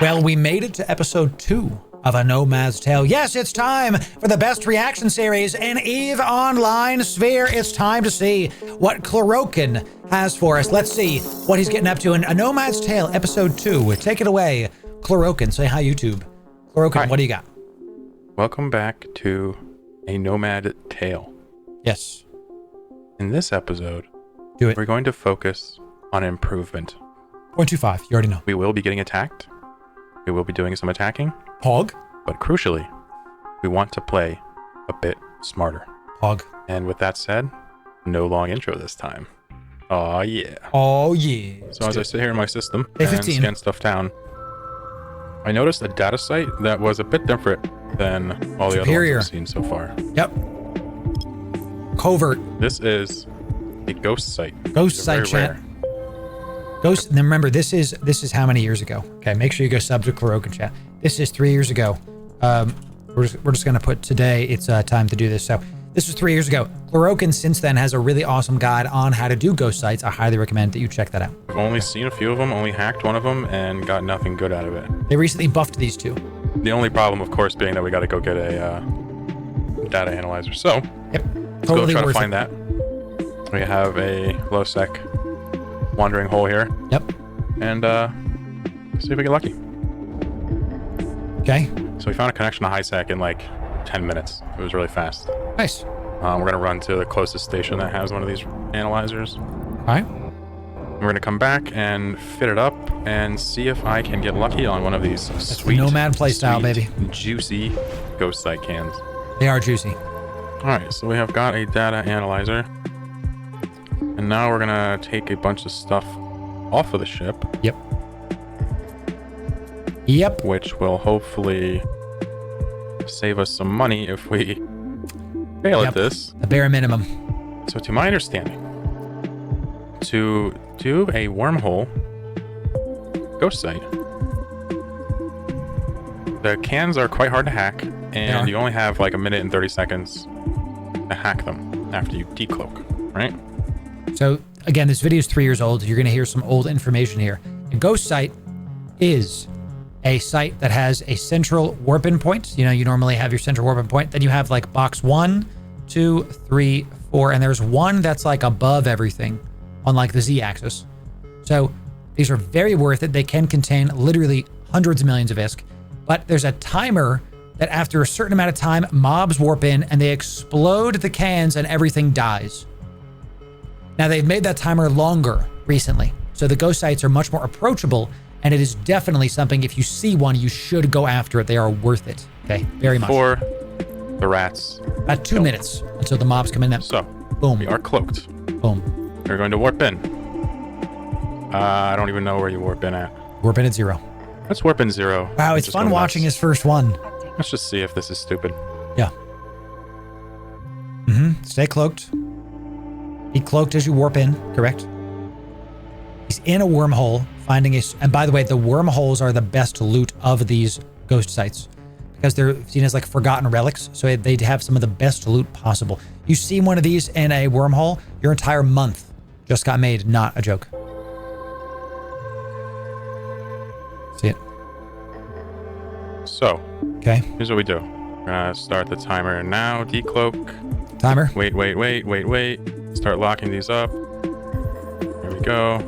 Well, we made it to episode 2 of A Nomad's Tale. Yes, it's time for the best reaction series in EVE Online Sphere. It's time to see what Chlorokin has for us. Let's see what he's getting up to in A Nomad's Tale, episode 2. Take it away, Chlorokin. Say hi, YouTube. Chlorokin, hi. What do you got? Welcome back to A Nomad Tale. Yes. In this episode, Do it. we're going to focus on improvement. 0.25, you already know. We will be getting attacked. We will be doing some attacking. Hog. But crucially, we want to play a bit smarter. Hog. And with that said, no long intro this time. Oh yeah. Oh yeah. So as I sit here in my system Day and 15. scan stuff down, I noticed a data site that was a bit different than all the Superior. other ones I've seen so far. Yep. Covert. This is a ghost site. Ghost They're site very chat. rare. Ghost. And remember, this is how many years ago? Okay, make sure you go sub to Chlorokin chat. This is 3 years ago. We're just gonna put today. It's time to do this. So this was 3 years ago. Chlorokin since then has a really awesome guide on how to do ghost sites. I highly recommend that you check that out. I've only seen a few of them, only hacked one of them, and got nothing good out of it. They recently buffed these two. The only problem, of course, being that we got to go get a data analyzer. So Yep. let's Totally go try to worth find it. that. We have a low sec wandering hole here, Yep. and see if we get lucky. Okay. So we found a connection to high sec in like 10 minutes. It was really fast. Nice. We're gonna run to the closest station that has one of these analyzers. All right. We're gonna come back and fit it up and see if I can get lucky on one of these sweet, Nomad playstyle, sweet, baby. juicy ghost site cans. They are juicy. All right, so we have got a data analyzer, and now we're gonna take a bunch of stuff off of the ship, Yep. Yep. which will hopefully save us some money if we fail Yep. at this. The bare minimum. So to my understanding, to do a wormhole ghost site, the cans are quite hard to hack, and you only have like 1 minute and 30 seconds to hack them after you decloak, right? So again, this video is 3 years old. You're going to hear some old information here. A ghost site is a site that has a central warp-in point. You know, you normally have your central warp-in point. Then you have like box 1, 2, 3, 4, and there's one that's like above everything on like the Z-axis. So these are very worth it. They can contain literally hundreds of millions of ISK, but there's a timer that after a certain amount of time, mobs warp in and they explode the cans and everything dies. Now they've made that timer longer recently, so the ghost sites are much more approachable, and it is definitely something, if you see one, you should go after it. They are worth it. Okay, very much. For the rats. About 2 minutes until the mobs come in. Then So boom, we are cloaked. boom, We're going to warp in. I don't even know where you warp in at. warp in at 0. Let's warp in 0. Wow, it's Just fun go watching nuts. his first one. Let's just see if this is stupid. Yeah. Stay cloaked. Be cloaked as you warp in, correct? He's in a wormhole, finding a... And by the way, the wormholes are the best loot of these ghost sites because they're seen as like forgotten relics, so they have some of the best loot possible. You see one of these in a wormhole, your entire month just got made, not a joke. See it? So, Okay. here's what we do. We're gonna start the timer now. Decloak. Timer. Wait. Start locking these up. There we go.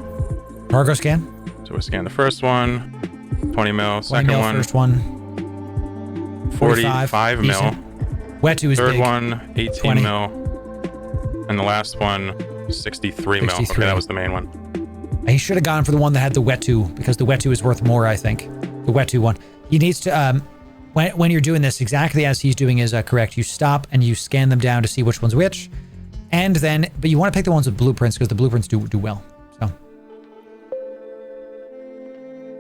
Cargo scan. So we scan the first one. 20 mil. 20 Second mil, one. first one. 45 mil. Decent. Wetu is Third big. one, 18 20. mil. And the last one, 63 mil. 63. Okay, that was the main one. He should have gone for the one that had the Wetu, because the Wetu is worth more, I think. The Wetu one. He needs to, when you're doing this, exactly as he's doing is correct. You stop and you scan them down to see which one's which. And then, but you want to pick the ones with blueprints because the blueprints do well. So.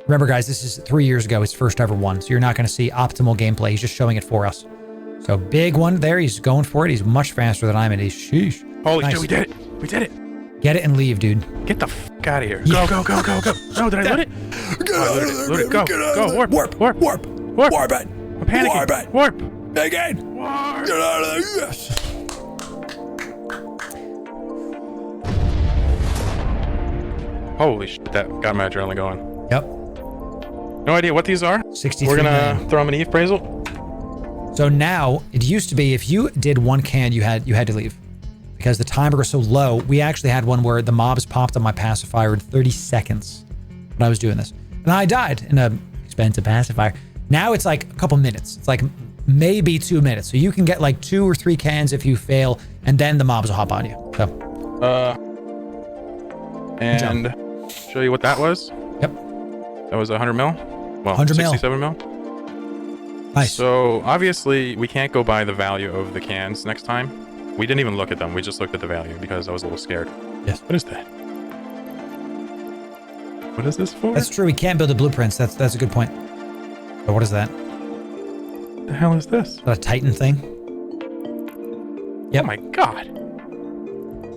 Remember, guys, this is 3 years ago, his first ever one. So you're not going to see optimal gameplay. He's just showing it for us. So big one there. He's going for it. He's much faster than I'm at. He's sheesh. Holy Nice. shit, we did it. We did it. Get it and leave, dude. Get the fuck out of here. Yeah. Go. No, did I loot it? Loot it. Go. Warp. Warp. Warp it. I'm panicking. Warp it. Warp. Again. Warp. Get out of there. Yes. Holy shit, that got my adrenaline going. Yep. No idea what these are. 63 We're gonna million. throw them an E appraisal. So now, it used to be if you did one can, you had to leave. Because the timer was so low, we actually had one where the mobs popped on my pacifier in 30 seconds when I was doing this. And I died in an expensive pacifier. Now it's like a couple minutes. It's like maybe 2 minutes. So you can get like 2 or 3 cans if you fail, and then the mobs will hop on you. So. And show you what that was. Yep. That was 100 mil. Well, 100 mil. 67 mil. Nice. So obviously we can't go by the value of the cans next time. We didn't even look at them. We just looked at the value because I was a little scared. Yes. What is that? What is this for? That's true. We can't build the blueprints. That's a good point. So what is that? What the hell is this? Is that a Titan thing? Yep. Oh my god.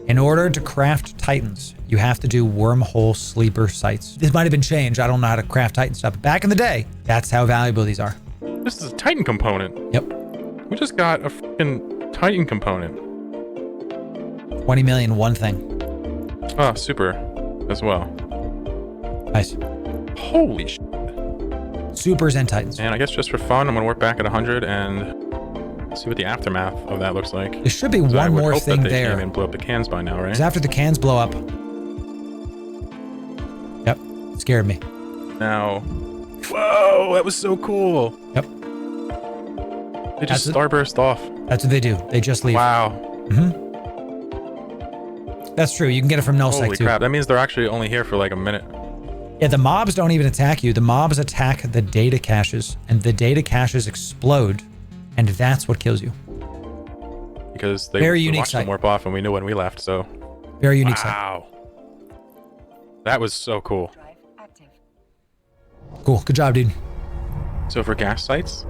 In order to craft Titans, you have to do wormhole sleeper sites. This might have been changed. I don't know how to craft Titan stuff. But back in the day, that's how valuable these are. This is a Titan component. Yep. We just got a freaking Titan component. 20 million, one thing. Oh, super as well. Nice. Holy shit. Supers and Titans. And I guess just for fun, I'm gonna work back at 100 and see what the aftermath of that looks like. There should be 'Cause I one would more hope thing that they there. came and blew up the cans by now, right? Because after the cans blow up. Yep. Scared me. Now, whoa, that was so cool. Yep. They just That's starburst off. That's what they do. They just leave. Wow. That's true. You can get it from null Holy site too. crap. That means they're actually only here for like a minute. Yeah, the mobs don't even attack you. The mobs attack the data caches, and the data caches explode, and that's what kills you. Because they Very unique watched site. them warp off and we knew when we left, so. Very unique site. Wow. That was so cool. Cool. Good job, dude. So for gas sites,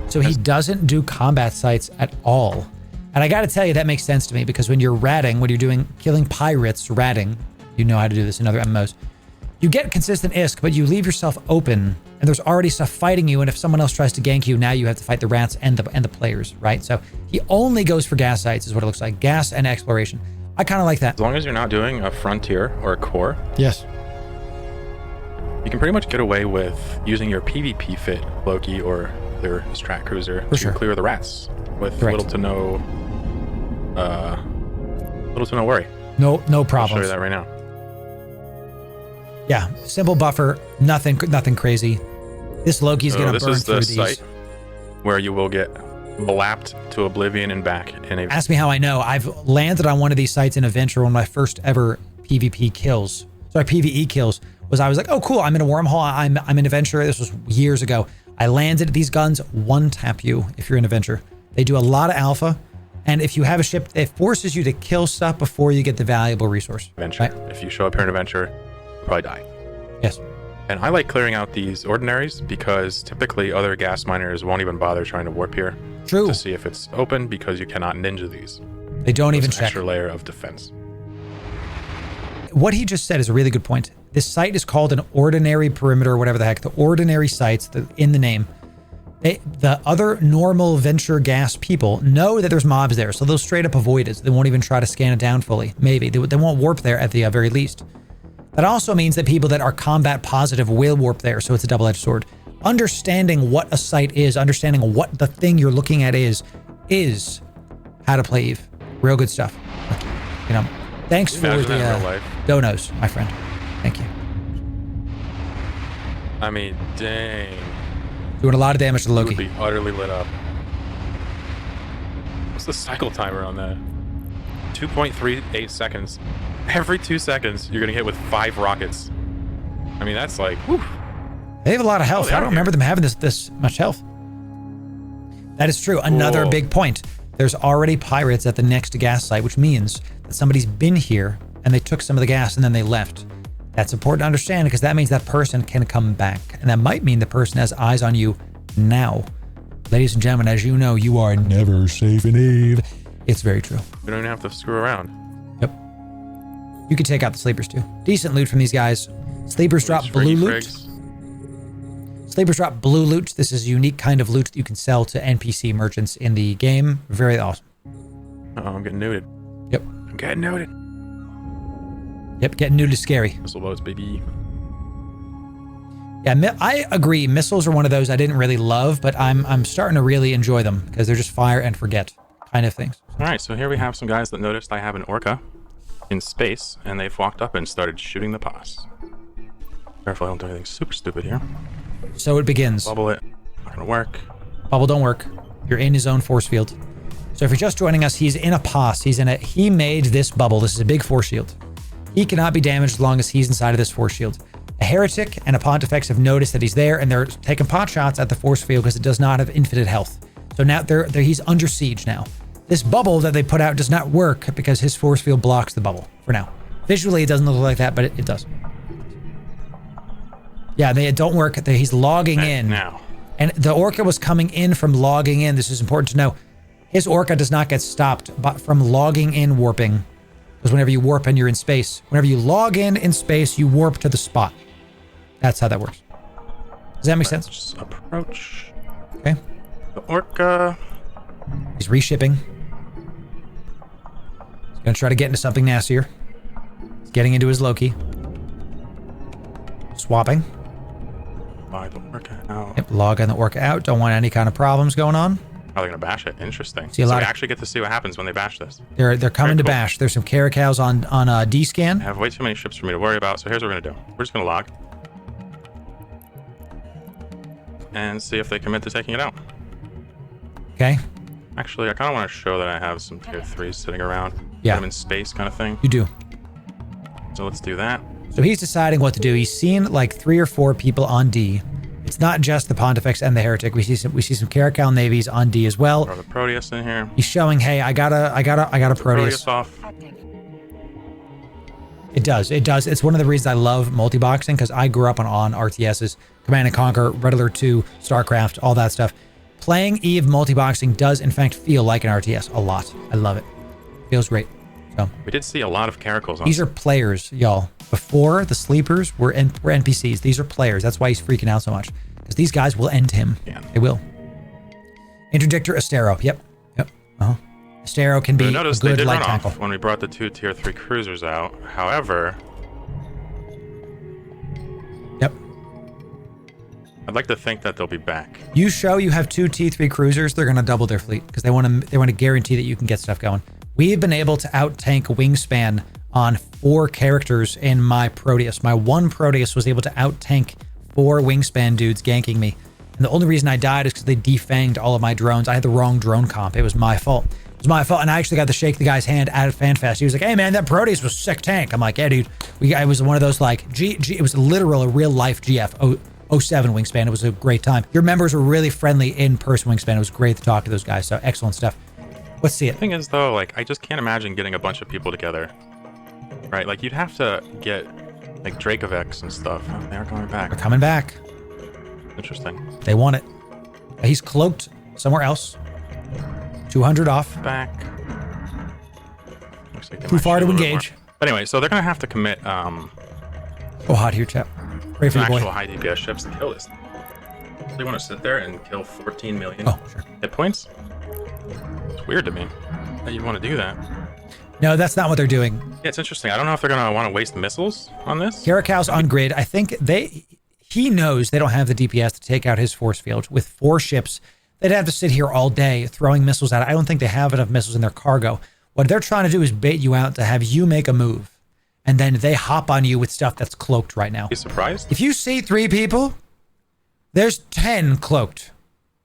So he doesn't do combat sites at all. And I got to tell you, that makes sense to me because when you're ratting, when you're doing killing pirates, ratting, you know how to do this in other MMOs. You get consistent ISK, but you leave yourself open, and there's already stuff fighting you. And if someone else tries to gank you, now you have to fight the rats and the players, right? So he only goes for gas sites, is what it looks like. Gas and exploration. I kind of like that. as long as you're not doing a frontier or a core, Yes. you can pretty much get away with using your PvP fit Loki or their strat cruiser to sure. clear the rats with Correct. little to no worry. No I'll show problems. you that right now. Yeah, simple buffer, nothing crazy. This Loki's gonna this burn is through the these. site where you will get blapped to oblivion and back in a Ask me how I know. I've landed on one of these sites in a venture. One of my first ever PvP kills. Sorry, PvE kills. Was I was like, oh cool, I'm in a wormhole. I'm in a venture. This was years ago. I landed. These guns one tap you if you're in a venture. They do a lot of alpha, and if you have a ship, it forces you to kill stuff before you get the valuable resource. venture. Right? If you show up here in a venture, you'll probably die. Yes. And I like clearing out these ordinaries because typically other gas miners won't even bother trying to warp here True. to see if it's open because you cannot ninja these. They don't even It's an check. extra layer of defense. What he just said is a really good point. This site is called an ordinary perimeter, or whatever the heck. The ordinary sites in the name. The other normal venture gas people know that there's mobs there, so they'll straight up avoid it. They won't even try to scan it down fully. Maybe. They won't warp there at the very least. That also means that people that are combat positive will warp there, so it's a double-edged sword. Understanding what a site is, understanding what the thing you're looking at is how to play Eve. Real good stuff. You know, thanks for Imagine that in real the life. donos, my friend. Thank you. I mean, dang. Doing a lot of damage to It Loki. would be utterly lit up. What's the cycle timer on that? 2.38 seconds. Every 2 seconds, you're gonna hit with 5 rockets. I mean, that's like, whew. They have a lot of health. they I are don't remember them having this much health. That is true. Another Cool. big point. There's already pirates at the next gas site, which means that somebody's been here and they took some of the gas and then they left. That's important to understand because that means that person can come back. And that might mean the person has eyes on you now. Ladies and gentlemen, as you know, you are never safe in Eve. It's very true. We don't even have to screw around. Yep. You can take out the sleepers too. Decent loot from these guys. Sleepers drop These blue freaky loot. frigs. Sleepers drop blue loot. This is a unique kind of loot that you can sell to NPC merchants in the game. Very awesome. Uh-oh, I'm getting nuded. Yep. I'm getting nuded. Yep, getting new to scary. Missile boats, baby. Yeah, I agree. Missiles are one of those I didn't really love, but I'm starting to really enjoy them because they're just fire and forget kind of things. All right, so here we have some guys that noticed I have an orca in space, and they've walked up and started shooting the pos. Careful, I don't do anything super stupid here. So it begins. Bubble it. Not gonna work. Bubble don't work. You're in his own force field. So if you're just joining us, he's in a pos. He made this bubble. This is a big force shield. He cannot be damaged as long as he's inside of this force shield. A heretic and a pontifex have noticed that he's there, and they're taking pot shots at the force field because it does not have infinite health. So now he's under siege now. This bubble that they put out does not work because his force field blocks the bubble for now. Visually, it doesn't look like that, but it does. Yeah, they don't work. He's logging in. Now. And the orca was coming in from logging in. This is important to know. His orca does not get stopped from logging in warping. Because whenever you warp and you're in space, whenever you log in space, you warp to the spot. That's how that works. Does that make sense? Just approach. Okay. The orca. He's reshipping. He's going to try to get into something nastier. He's getting into his Loki. Swapping. Log the orca out. Yep, log on the orca out. Don't want any kind of problems going on. Oh, they're gonna bash it. Interesting. See a so lot we of, actually get to see what happens when they bash this. They're coming to cool. bash. There's some caracals on D-scan. I have way too many ships for me to worry about, so here's what we're gonna do. We're just gonna log. And see if they commit to taking it out. Okay. Actually, I kind of want to show that I have some tier 3s sitting around. Yeah. I'm in space kind of thing. You do. So let's do that. So he's deciding what to do. He's seen like 3 or 4 people on D. It's not just the Pontifex and the Heretic. We see some Caracal navies on D as well. Throw the Proteus in here. He's showing, hey, I got a Proteus. Off. It does. It's one of the reasons I love multi-boxing because I grew up on RTSs, Command and Conquer, Red Alert 2, StarCraft, all that stuff. Playing EVE multi-boxing does in fact feel like an RTS a lot. I love it. Feels great. So we did see a lot of Caracals on. These are players, y'all. Before the sleepers were NPCs. These are players. That's why he's freaking out so much. Because these guys will end him. Yeah. They will. Interdictor Astero. Yep. Astero can be a notice good they did light run tackle. off when we brought the 2 tier 3 cruisers out. However, yep. I'd like to think that they'll be back. You show you have 2 T3 cruisers, they're gonna double their fleet because they want to guarantee that you can get stuff going. We've been able to out tank wingspan on 4 characters in my Proteus. My one Proteus was able to out tank 4 wingspan dudes ganking me. And the only reason I died is because they defanged all of my drones. I had the wrong drone comp. It was my fault. It was my fault. And I actually got to shake the guy's hand at FanFest. He was like, hey man, that Proteus was sick tank. I'm like, yeah, dude. I was one of those like, it was literal, a real life GF 07 wingspan. It was a great time. Your members were really friendly in person wingspan. It was great to talk to those guys. So excellent stuff. Let's see it. The thing is though, like, I just can't imagine getting a bunch of people together. Right? Like, you'd have to get like Dracovex and stuff. Oh, they are coming back. They're coming back. Interesting. They want it. He's cloaked somewhere else. 200 off. Back. Looks like Too far to engage. But anyway, so they're gonna have to commit Oh, hot here, chap. Pray for some your boy. actual high DPS ships to kill this. They want to sit there and kill 14 million hit points. It's weird to me that you'd want to do that. No, that's not what they're doing. Yeah, it's interesting. I don't know if they're gonna want to waste missiles on this. Caracal's on grid. I think he knows they don't have the DPS to take out his force field. With 4 ships, they'd have to sit here all day throwing missiles at it. I don't think they have enough missiles in their cargo. What they're trying to do is bait you out to have you make a move. And then they hop on you with stuff that's cloaked right now. Are you surprised? If you see 3 people, there's 10 cloaked.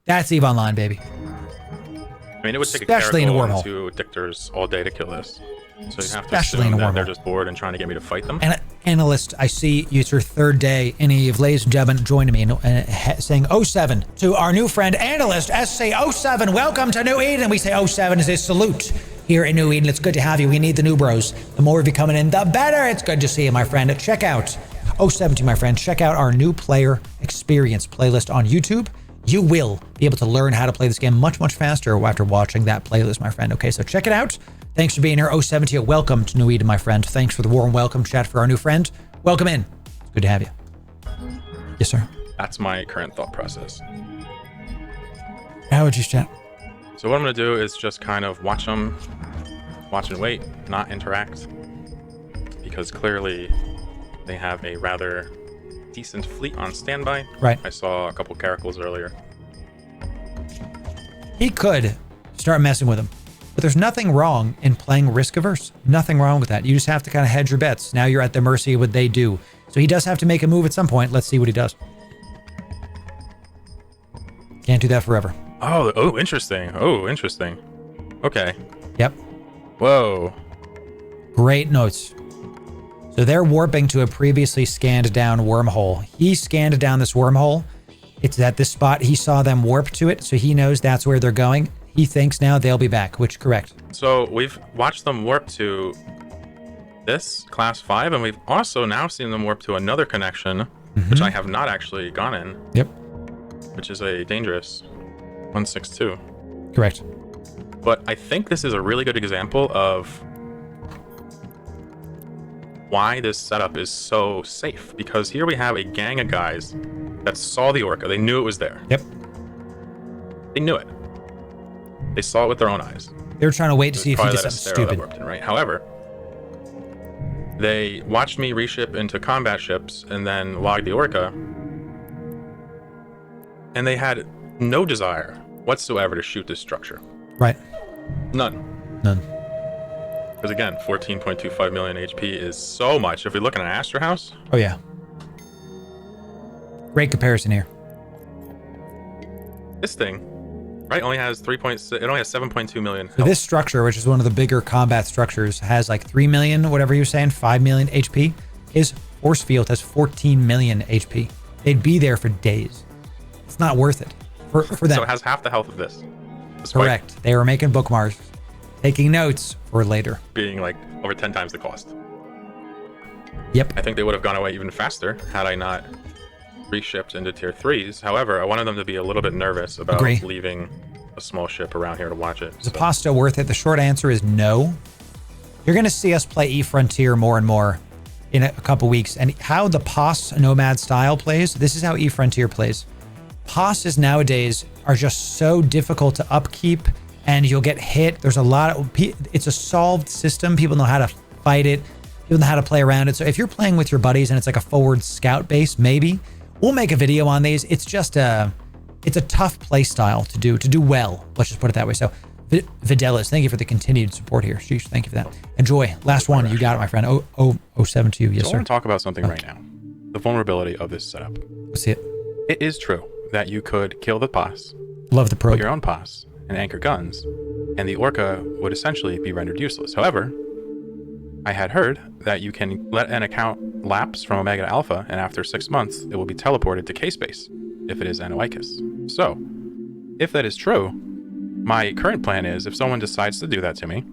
That's EVE Online, baby. I mean, it would take especially a in a Caracal wormhole. and 2 Dictors all day to kill this. So you have to Especially assume in a that wormhole. they're just bored and trying to get me to fight them. And analyst, I see it's your 3rd day in EVE. Ladies and gentlemen, joining me and saying 07 to our new friend, analyst SC07. Welcome to New Eden. We say 07 is a salute here in New Eden. It's good to have you. We need the new bros. The more of you coming in, the better. It's good to see you, my friend. Check out 07 to my friend. Check out our new player experience playlist on YouTube. You will be able to learn how to play this game much, much faster after watching that playlist, my friend. Okay, so check it out. Thanks for being here, 07 to you. Welcome to New Eden, my friend. Thanks for the warm welcome chat for our new friend. Welcome in. It's good to have you. Yes, sir. That's my current thought process. How would you chat? So what I'm going to do is just kind of watch them, watch and wait, not interact. Because clearly they have a rather decent fleet on standby. Right. I saw a couple caracals earlier. He could start messing with him. But there's nothing wrong in playing risk averse. Nothing wrong with that. You just have to kind of hedge your bets. Now you're at the mercy of what they do. So he does have to make a move at some point. Let's see what he does. Can't do that forever. Oh, interesting. Oh, interesting. Okay. Yep. Whoa. Great notes. So they're warping to a previously scanned down wormhole. He scanned down this wormhole. It's at this spot. He saw them warp to it, so he knows that's where they're going. He thinks now they'll be back, which correct. So we've watched them warp to this class 5, and we've also now seen them warp to another connection, which I have not actually gone in. Yep. Which is a dangerous 162. Correct. But I think this is a really good example of why this setup is so safe, because here we have a gang of guys that saw the orca. They knew it was there. Yep. They knew it. They saw it with their own eyes. They were trying to wait to see if he did something stupid. That in, right? However, they watched me reship into combat ships and then logged the orca, and they had no desire whatsoever to shoot this structure. Right. None. Because again, 14.25 million HP is so much. If we look at an Astra House. Oh yeah. Great comparison here. This thing, right, only has 3.6. It only has 7.2 million. So this structure, which is one of the bigger combat structures, has like 3 million, whatever you're saying, 5 million HP. His force field has 14 million HP. They'd be there for days. It's not worth it for them. So it has half the health of this. Correct. They were making bookmarks, taking notes for later. Being like over 10 times the cost. Yep. I think they would have gone away even faster had I not reshipped into tier 3s. However, I wanted them to be a little bit nervous about leaving a small ship around here to watch it. Is the pasta worth it? The short answer is no. You're going to see us play E-Frontier more and more in a couple weeks. And how the POS Nomad style plays, this is how E-Frontier plays. POSs nowadays are just so difficult to upkeep, and you'll get hit. There's a lot of, it's a solved system. People know how to fight it. People know how to play around it. So if you're playing with your buddies and it's like a forward scout base, maybe we'll make a video on these. It's just it's a tough play style to do well. Let's just put it that way. So Videlis, thank you for the continued support here. Sheesh, thank you for that. Enjoy. Last one. You got it, my friend. 072. Yes, so sir. I want to talk about something right now. The vulnerability of this setup. Let's see it. It is true that you could kill the POS. Love the probe. Put your own POS and anchor guns, and the orca would essentially be rendered useless. However, I had heard that you can let an account lapse from Omega to Alpha, and after 6 months, it will be teleported to K-Space if it is Anoikis. So, if that is true, my current plan is if someone decides to do that to me,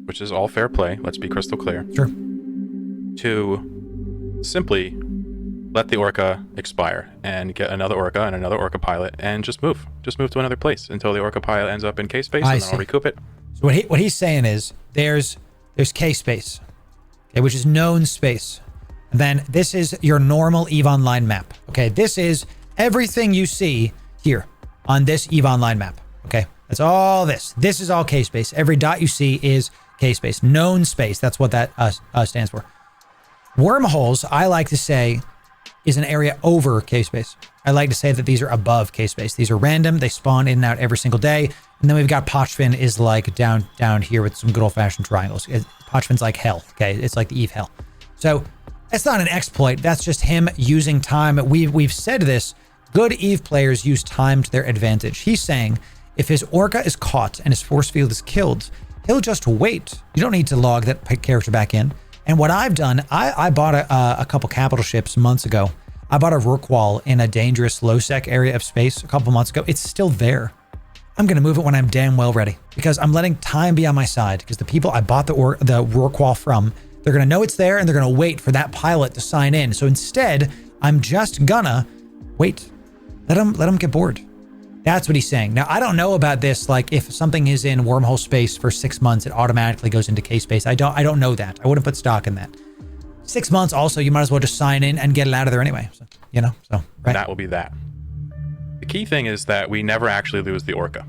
which is all fair play, let's be crystal clear, Sure. to simply let the orca expire and get another orca and another orca pilot and just move to another place until the orca pilot ends up in K-Space, and then I'll recoup it. So what he's saying is there's K-Space, okay, which is known space. And then this is your normal EVE Online map. Okay, this is everything you see here on this EVE Online map. Okay, that's all this. This is all K-Space. Every dot you see is K-Space, known space. That's what that stands for. Wormholes, I like to say, is an area over K-Space. I like to say that these are above K-Space. These are random. They spawn in and out every single day. And then we've got Pochfin is like down here with some good old-fashioned triangles. Pochfin's like hell, okay? It's like the EVE hell. So that's not an exploit. That's just him using time. We've said this. Good EVE players use time to their advantage. He's saying if his orca is caught and his force field is killed, he'll just wait. You don't need to log that character back in. And what I've done, I bought a couple capital ships months ago. I bought a Rookwall in a dangerous low-sec area of space a couple months ago. It's still there. I'm going to move it when I'm damn well ready because I'm letting time be on my side because the people I bought the Rookwall from, they're going to know it's there and they're going to wait for that pilot to sign in. So instead, I'm just gonna wait. Let him get bored. That's what he's saying. Now, I don't know about this. Like if something is in wormhole space for 6 months, it automatically goes into K-Space. I don't know that. I wouldn't put stock in that. 6 months also, you might as well just sign in and get it out of there anyway. So, right. That will be that. The key thing is that we never actually lose the orca.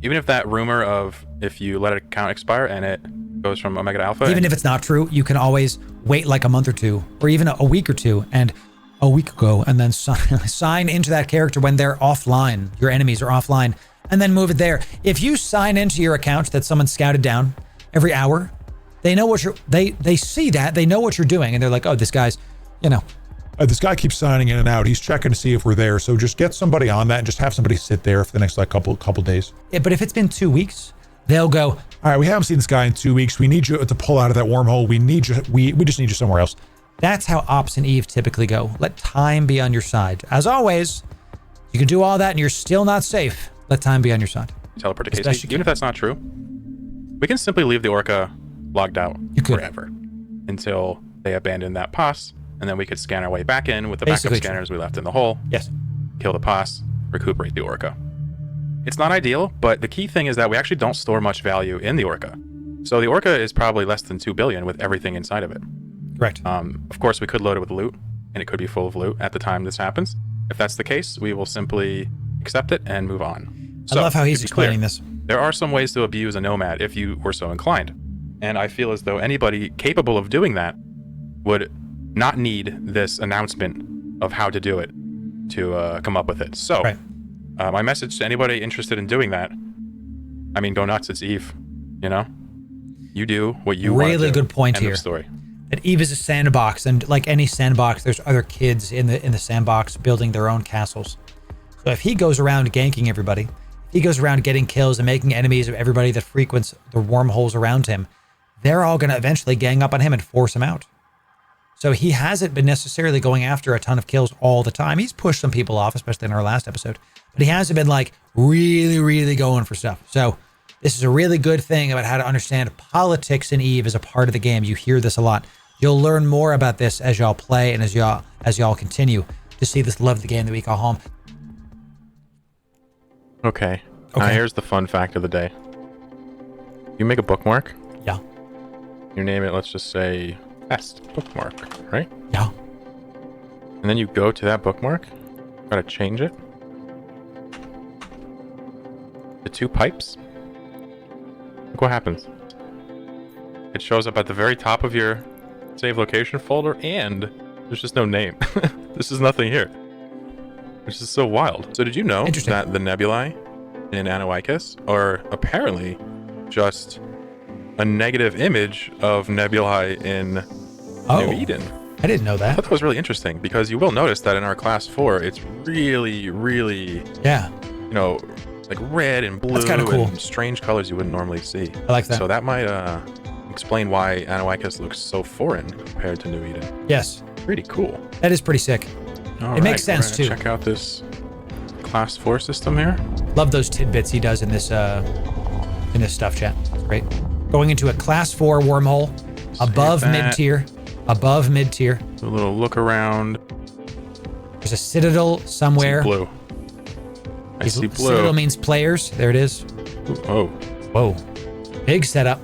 Even if that rumor of if you let an account expire and it goes from Omega to Alpha. Even if it's not true, you can always wait like a month or two or even a week or two and a week ago, and then sign into that character when they're offline. Your enemies are offline, and then move it there. If you sign into your account that someone scouted down every hour, they know what they see that, they know what you're doing, and they're like, oh, this guy's, this guy keeps signing in and out. He's checking to see if we're there. So just get somebody on that and just have somebody sit there for the next like couple days. Yeah, but if it's been 2 weeks, they'll go, all right, we haven't seen this guy in 2 weeks. We need you to pull out of that wormhole. We need you. We just need you somewhere else. That's how Ops and Eve typically go. Let time be on your side. As always, you can do all that and you're still not safe. Let time be on your side. Teleport to Casey. Even if that's not true, we can simply leave the Orca logged out forever until they abandon that pos, and then we could scan our way back in with the backup scanners we left in the hole. Yes. Kill the pos, recuperate the Orca. It's not ideal, but the key thing is that we actually don't store much value in the Orca. So the Orca is probably less than 2 billion with everything inside of it. Correct. Of course, we could load it with loot, and it could be full of loot at the time this happens. If that's the case, we will simply accept it and move on. I love how he's explaining this. There are some ways to abuse a Nomad if you were so inclined. And I feel as though anybody capable of doing that would not need this announcement of how to do it to come up with it. So, my message to anybody interested in doing that, I mean, go nuts, it's Eve, You do what you want to do. Really good point End here. of story. That Eve is a sandbox, and like any sandbox, there's other kids in the sandbox building their own castles. So if he goes around ganking everybody, he goes around getting kills and making enemies of everybody that frequents the wormholes around him, they're all going to eventually gang up on him and force him out. So he hasn't been necessarily going after a ton of kills all the time. He's pushed some people off, especially in our last episode, but he hasn't been like really, really going for stuff. So this is a really good thing about how to understand politics in Eve as a part of the game. You hear this a lot. You'll learn more about this as y'all play and as y'all continue to see this love of the game that we call home. Okay. Now here's the fun fact of the day. You make a bookmark. Yeah. You name it, let's just say test bookmark, right? Yeah. And then you go to that bookmark, try to change it. The 2 pipes. Look what happens. It shows up at the very top of your save location folder, and there's just no name. This is nothing here. Which is so wild. So did you know that the nebulae in Anahuicus are apparently just a negative image of nebulae in New Eden? I didn't know I that. thought that was really interesting, because you will notice that in our class 4, it's really, really, like red and blue. That's kind of cool. And strange colors you wouldn't normally see. I like that. So that might explain why Anahuicus looks so foreign compared to New Eden. Yes. Pretty cool. That is pretty sick. It makes sense too. Check out this class 4 system here. Love those tidbits he does in this stuff chat. It's great. Going into a class 4 wormhole, above mid-tier. Above mid-tier. A little look around. There's a citadel somewhere. I see blue. I see blue. Citadel means players. There it is. Oh. Whoa. Big setup.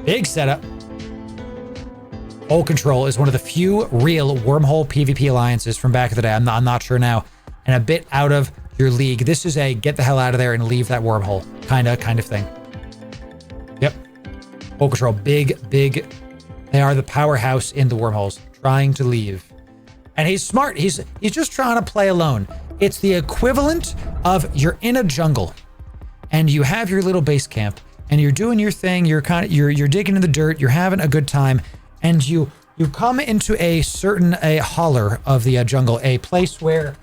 Big setup. Hole Control is one of the few real wormhole PvP alliances from back in the day. I'm not sure now. And a bit out of your league. This is a get the hell out of there and leave that wormhole kind of thing. Yep. Hole Control. Big. They are the powerhouse in the wormholes. Trying to leave. And he's smart. He's just trying to play alone. It's the equivalent of you're in a jungle and you have your little base camp and you're doing your thing. You're digging in the dirt. You're having a good time. And you come into a holler of the jungle, a place where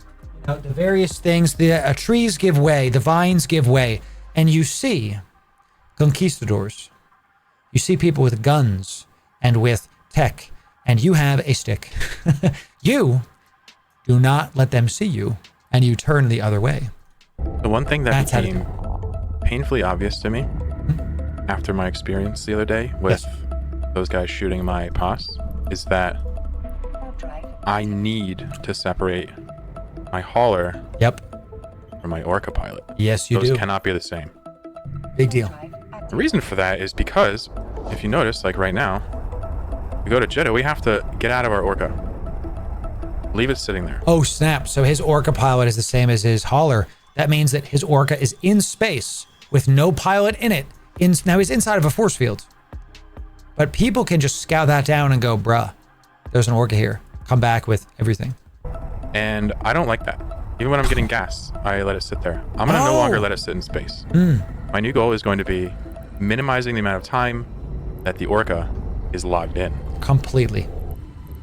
the various things, the trees give way, the vines give way, and you see conquistadors. You see people with guns and with tech, and you have a stick. You do not let them see you, and you turn the other way. The one thing that became painfully obvious to me after my experience the other day with those guys shooting my pos is that I need to separate my hauler from my Orca pilot. Yes, you do. Those cannot be the same. Big deal. The reason for that is because if you notice, like right now, we go to Jeddah, we have to get out of our Orca. Leave it sitting there. Oh, snap. So his Orca pilot is the same as his hauler. That means that his Orca is in space with no pilot in it. Now he's inside of a force field. But people can just scout that down and go, bruh, there's an Orca here. Come back with everything. And I don't like that. Even when I'm getting gas, I let it sit there. I'm going to no longer let it sit in space. My new goal is going to be minimizing the amount of time that the Orca is logged in. Completely.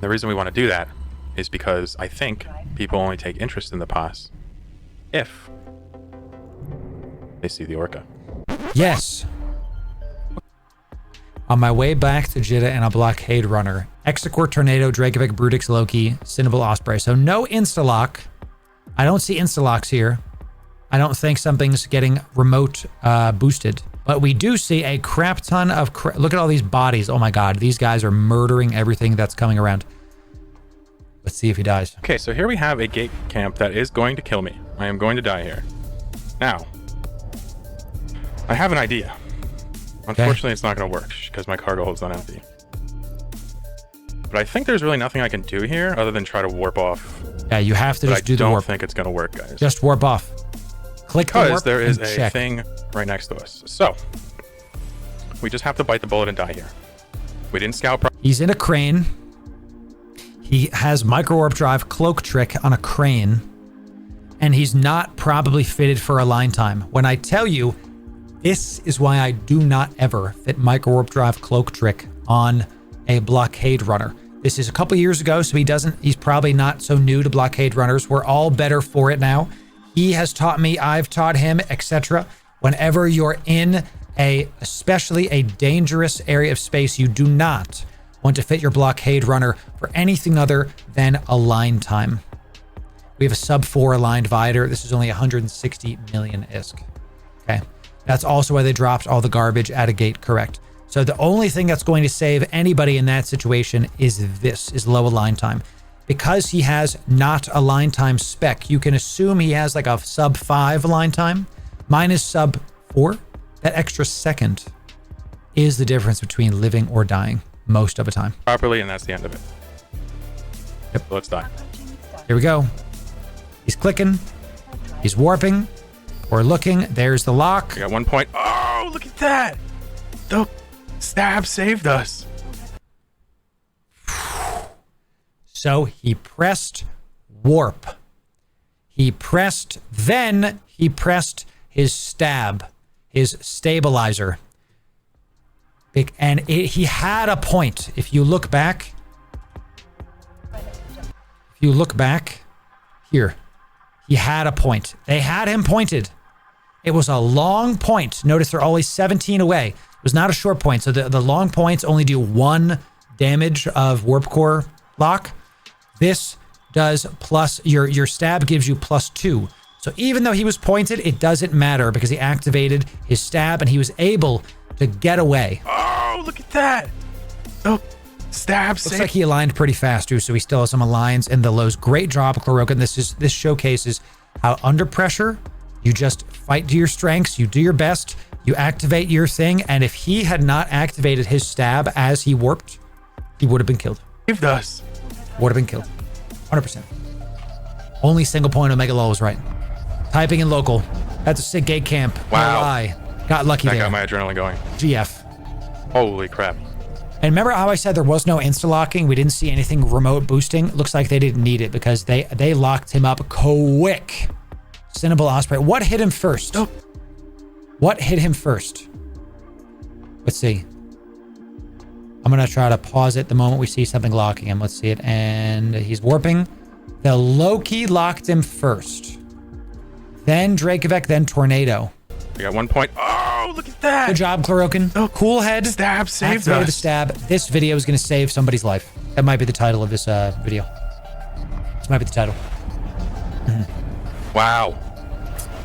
The reason we want to do that is because I think people only take interest in the POS if they see the Orca. Yes. On my way back to Jeddah in a blockade runner. Exequor, Tornado, Dracovic, Brutix, Loki, Cinnable, Osprey. So no insta-lock. I don't see insta-locks here. I don't think something's getting remote boosted. But we do see a crap ton of... Look at all these bodies. Oh my god. These guys are murdering everything that's coming around. Let's see if he dies. Okay, so here we have a Gatecamp that is going to kill me. I am going to die here. Now, I have an idea. Unfortunately, it's not going to work because my cargo hold's on empty. But I think there's really nothing I can do here other than try to warp off. Yeah, you have to just do the warp. I don't think it's going to work, guys. Just warp off. Click the warp because there is a check. thing right next to us. So, we just have to bite the bullet and die here. We didn't scout properly. He's in a crane. He has micro warp drive cloak trick on a crane. And he's not probably fitted for align time. When I tell you, this is why I do not ever fit micro warp drive cloak trick on a blockade runner. This is a couple years ago, so he's probably not so new to blockade runners. We're all better for it now. He has taught me, I've taught him, etc. Whenever you're in especially a dangerous area of space, you do not want to fit your blockade runner for anything other than align time. We have a sub 4 aligned Vider. This is only 160 million ISK. Okay. That's also why they dropped all the garbage at a gate, correct. So the only thing that's going to save anybody in that situation is low align time. Because he has not align time spec, you can assume he has like a sub 5 align time. Mine is sub 4. That extra second is the difference between living or dying most of the time. Properly, and that's the end of it. Yep. So let's die. Here we go. He's clicking. He's warping. We're looking. There's the lock. We got 1 point. Oh, look at that. The stab saved us. So he pressed warp. Then he pressed his stab, his stabilizer. And he had a point. If you look back here, he had a point. They had him pointed. It was a long point. Notice they're always 17 away. It was not a short point. So the long points only do 1 damage of warp core lock. This does plus, your stab gives you +2. So even though he was pointed, it doesn't matter because he activated his stab and he was able to get away. Oh, look at that. The stab saved. Looks like he aligned pretty fast too, so he still has some aligns in the lows. Great job, Chlorokin. This showcases how under pressure, you just fight to your strengths, you do your best, you activate your thing, and if he had not activated his stab as he warped, he would have been killed. Saved us. Would have been killed. 100%. Only single point Omega Law was right. Typing in local. That's a sick Gatecamp. Wow. Got lucky there. That got my adrenaline going. GF. Holy crap. And remember how I said there was no insta-locking? We didn't see anything remote boosting? Looks like they didn't need it because they locked him up quick. Cinnable Osprey. What hit him first? Oh. What hit him first? Let's see. I'm going to try to pause it the moment we see something locking him. Let's see it. And he's warping. The Loki locked him first. Then Dracovic, then Tornado. We got 1 point. Oh, look at that. Good job, Chlorokin. Oh, cool head. Stab saved Activated us. the stab. This video is going to save somebody's life. That might be the title of this video. This might be the title. Wow.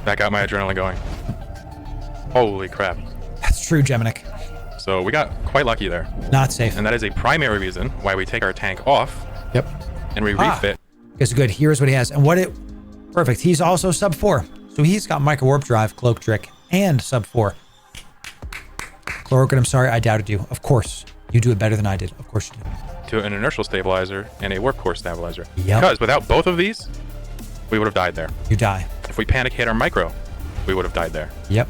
That got my adrenaline going. Holy crap. That's true, Geminic. So we got quite lucky there. Not safe. And that is a primary reason why we take our tank off. Yep. And we refit. Okay, good. Here's what he has. And perfect. He's also sub 4. So he's got micro warp drive, cloak trick, and sub 4. Chlorokin, I'm sorry, I doubted you. Of course. You do it better than I did. Of course you do. To an inertial stabilizer and a warp core stabilizer. Yep. Because without both of these, we would have died there. You die. If we panic hit our micro, we would have died there. Yep.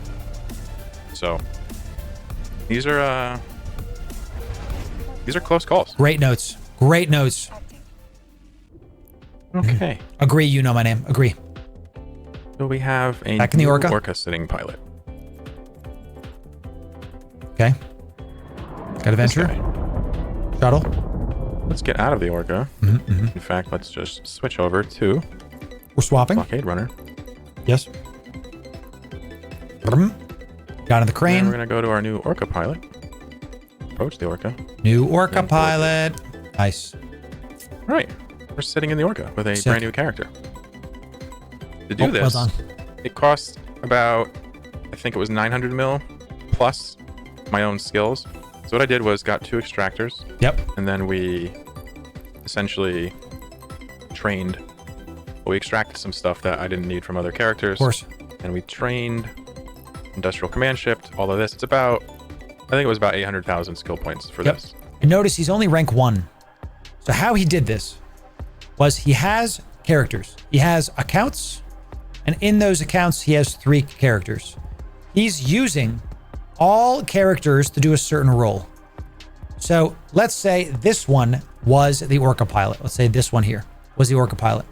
So these are close calls. Great notes. Great notes. Okay. Agree, you know my name. Agree. So we have a Back in the new Orca. sitting pilot. Okay. Got a This venture. guy. Shuttle. Let's get out of the Orca. Mm-hmm. In fact, let's just switch over to We're swapping. Blockade Runner. Yes. Got in the And crane. we're going to go to our new Orca pilot. Approach the Orca. New Orca And pilot. Nice. All right. We're sitting in the Orca with a Sick. brand new character. To do Oh, this, well done. it cost about, I think it was 900 mil plus my own skills. So what I did was got 2 extractors, Yep. and then we essentially trained. We extracted some stuff that I didn't need from other characters. Of course. And we trained industrial command shift, all of this. It's about, I think it was about 800,000 skill points for Yep. this. And notice he's only rank 1. So how he did this was he has characters. He has accounts, and in those accounts, he has 3 characters. He's using all characters to do a certain role. So let's say this one was the Orca pilot. Let's say this one here was the Orca pilot.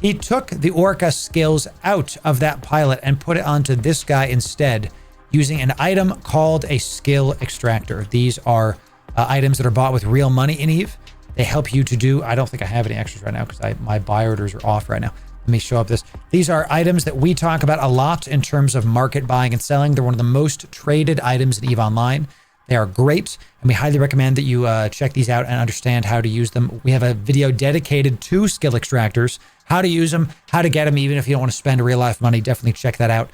He took the Orca skills out of that pilot and put it onto this guy instead, using an item called a skill extractor. These are items that are bought with real money in EVE. They help you to do, I don't think I have any extras right now because my buy orders are off right now. Let me show up this. These are items that we talk about a lot in terms of market buying and selling. They're one of the most traded items in EVE Online. They are great, and we highly recommend that you check these out and understand how to use them. We have a video dedicated to skill extractors, how to use them, how to get them, even if you don't want to spend real life money. Definitely check that out.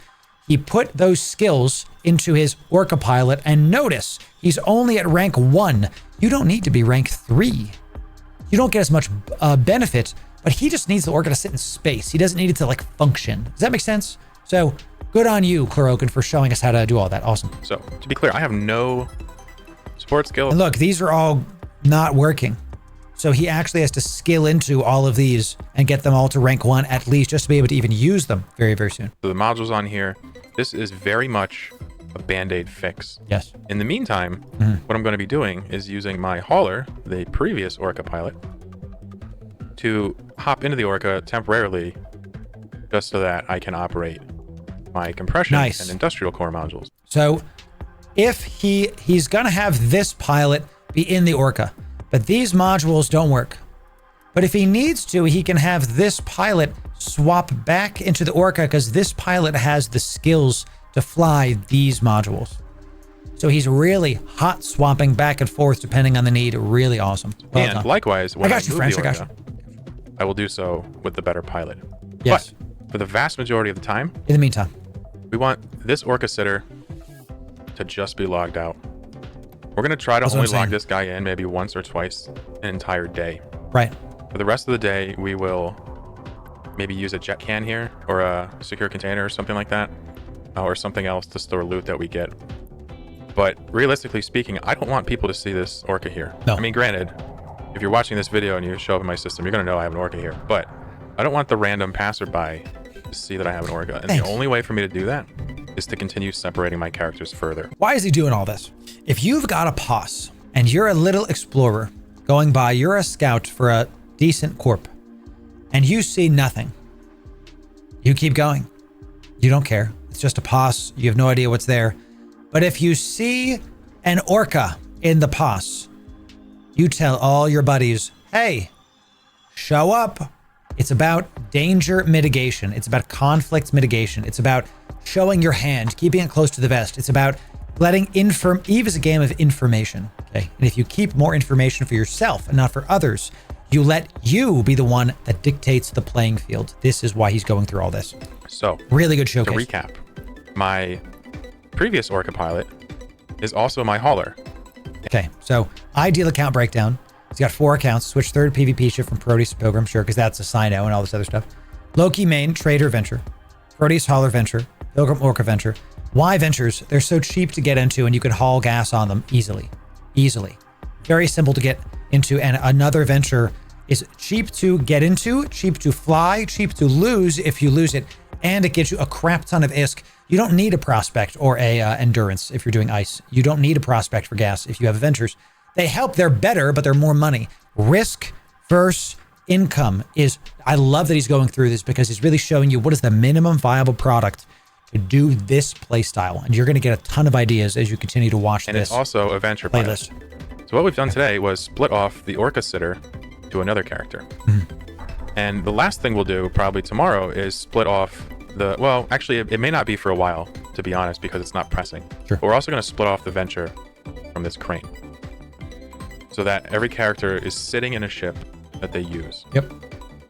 He put those skills into his Orca pilot, and notice he's only at rank 1. You don't need to be rank 3. You don't get as much benefit, but he just needs the Orca to sit in space. He doesn't need it to like function. Does that make sense? So good on you, Chlorokin, for showing us how to do all that. Awesome. So to be clear, I have no support skill. And look, these are all not working. So he actually has to skill into all of these and get them all to rank 1 at least, just to be able to even use them very, very soon. So the modules on here, this is very much a band-aid fix. Yes. In the meantime, what I'm going to be doing is using my hauler, the previous Orca pilot, to hop into the Orca temporarily, just so that I can operate my compression Nice. and industrial core modules. So if he's going to have this pilot be in the Orca, but these modules don't work. But if he needs to, he can have this pilot swap back into the Orca because this pilot has the skills to fly these modules. So he's really hot swapping back and forth depending on the need. Really awesome. Well And done. likewise, when I got you, move French. the I got Orca, I will do so with the better pilot. Yes. But for the vast majority of the time, In the meantime. we want this Orca sitter to just be logged out. We're going to try to That's what only I'm log saying. this guy in maybe once or twice an entire day. Right. For the rest of the day, we will maybe use a jet can here or a secure container or something like that, or something else to store loot that we get. But realistically speaking, I don't want people to see this Orca here. No. I mean, granted, if you're watching this video and you show up in my system, you're going to know I have an Orca here. But I don't want the random passerby to see that I have an Orca. And Thanks. the only way for me to do that is to continue separating my characters further. Why is he doing all this? If you've got a POS and you're a little explorer going by, you're a scout for a decent corp, and you see nothing, you keep going. You don't care. It's just a POS. You have no idea what's there. But if you see an Orca in the POS, you tell all your buddies, hey, show up. It's about danger mitigation. It's about conflict mitigation. It's about showing your hand, keeping it close to the vest. It's about letting EVE is a game of information. Okay. And if you keep more information for yourself and not for others, you let you be the one that dictates the playing field. This is why he's going through all this. So, Really good to showcase. recap, my previous Orca pilot is also my hauler. Okay, so ideal account breakdown. He's got 4 accounts. Switch third PvP shift from Proteus to Pilgrim, sure, because that's a Sino and all this other stuff. Loki main, Trader Venture. Proteus Hauler Venture. Pilgrim Orca Venture. Why Ventures? They're so cheap to get into and you can haul gas on them easily. Easily. Very simple to get into, and another venture is cheap to get into, cheap to fly, cheap to lose if you lose it, and it gives you a crap ton of ISK. You don't need a prospect or a endurance if you're doing ice. You don't need a prospect for gas if you have ventures. They help, they're better, but they're more money. Risk versus income is, I love that he's going through this because he's really showing you what is the minimum viable product to do this play style. And you're going to get a ton of ideas as you continue to watch And this it's also a venture plan. playlist. So what we've done today was split off the Orca Sitter to another character. And the last thing we'll do probably tomorrow is split off the, well, actually, it may not be for a while, to be honest, because it's not pressing. Sure. But we're also going to split off the venture from this crane so that every character is sitting in a ship that they use. Yep.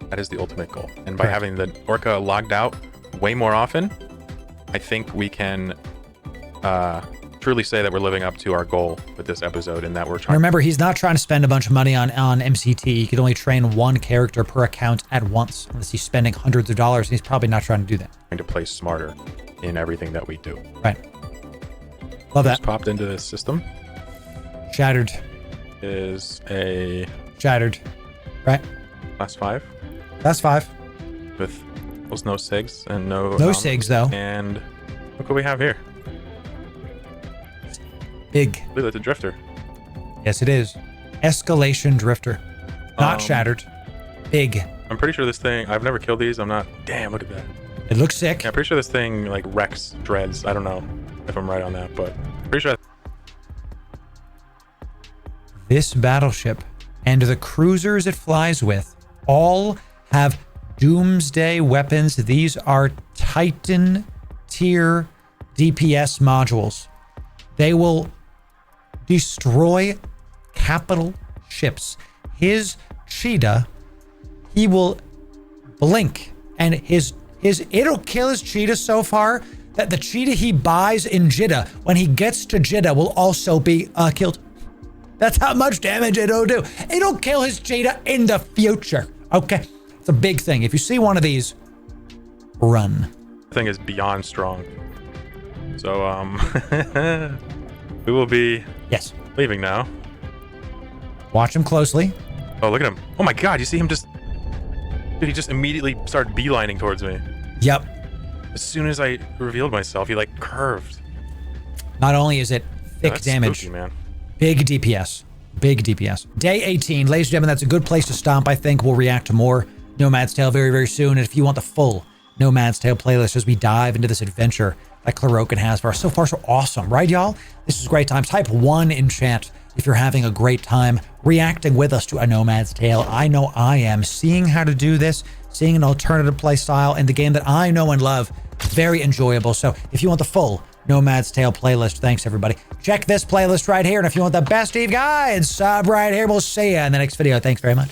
That is the ultimate goal. And by Correct. having the Orca logged out way more often, I think we can truly say that we're living up to our goal with this episode, and that we're And trying. remember, he's not trying to spend a bunch of money on MCT. He could only train one character per account at once, unless he's spending hundreds of dollars, and he's probably not trying to do that. to play smarter in everything that we do. Right. Love that. Just popped into this system Shattered. is a Shattered. Right? class 5 That's 5. with almost no SIGs and no No SIGs, though. And look what we have here. Big. I believe it's a drifter. Yes, it is. Escalation Drifter. Not shattered. Big. I'm pretty sure this thing, I've never killed these. I'm not, damn, look at that. It looks sick. Yeah, I'm pretty sure this thing like wrecks dreads. I don't know if I'm right on that, but pretty sure. This battleship and the cruisers it flies with all have doomsday weapons. These are Titan tier DPS modules. They will destroy capital ships. His cheetah, he will blink, and it'll kill his cheetah so far that the cheetah he buys in Jeddah, when he gets to Jeddah, will also be killed. That's how much damage it'll do. It'll kill his cheetah in the future. Okay, it's a big thing. If you see one of these, run. The thing is beyond strong. So we will be Yes. leaving now. Watch him closely. Oh, look at him. Oh my god, you see him just, dude, he just immediately started beelining towards me. Yep. As soon as I revealed myself, he like curved. Not only is it thick That's damage, spooky, man. big DPS. Big DPS. Day 18, ladies and gentlemen, that's a good place to stomp. I think we'll react to more Nomad's Tale very, very soon. And if you want the full Nomad's Tale playlist as we dive into this adventure that Claroken has for us. So far, so awesome, right, y'all? This is great times. Type 1 in chat if you're having a great time reacting with us to a Nomad's Tale. I know I am. Seeing how to do this, seeing an alternative play style in the game that I know and love, very enjoyable. So if you want the full Nomad's Tale playlist, thanks everybody. Check this playlist right here. And if you want the best Eve guides, sub right here. We'll see you in the next video. Thanks very much.